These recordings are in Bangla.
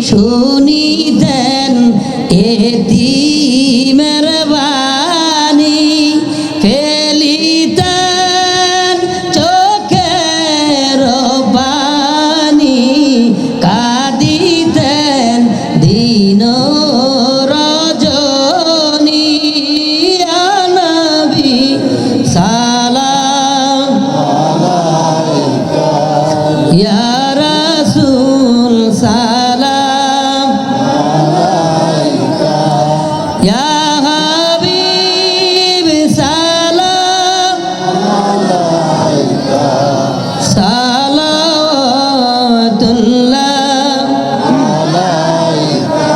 শুনিতেন এতিমের বাণী, ফেলিতেন চোখের পানি, কাঁদিতেন দিন রজনী। ইয়া নবী সালাম আলাইকা, ইয়া রাসূল সালাম আলাইকা, ইয়া হাবিব সালাম আলাইকা, সালাওয়াতুল্লাহ আলাইকা।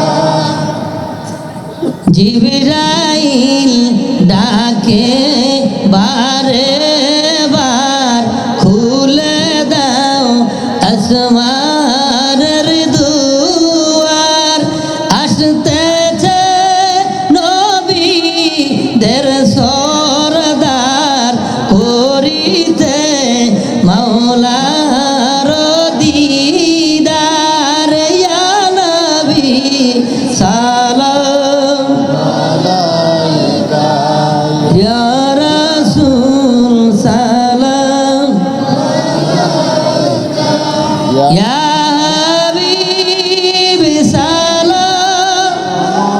জিবরাইল ডাকে বারে বার, খুলে দাও আসমানের দুয়ার, আসতেছে নবীদের সরদার, করিতে মাওলার দিদার। ইয়া নবী সালাম আলাইকা, ইয়া রাসূল সালাম আলাইকা, ইয়া হাবিব সালাম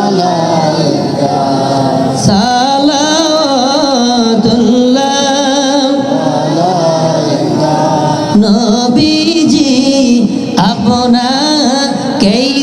আলাইকা, সালাওয়াতুল্লাহ আলাইকা। নবীজি আপনাকেই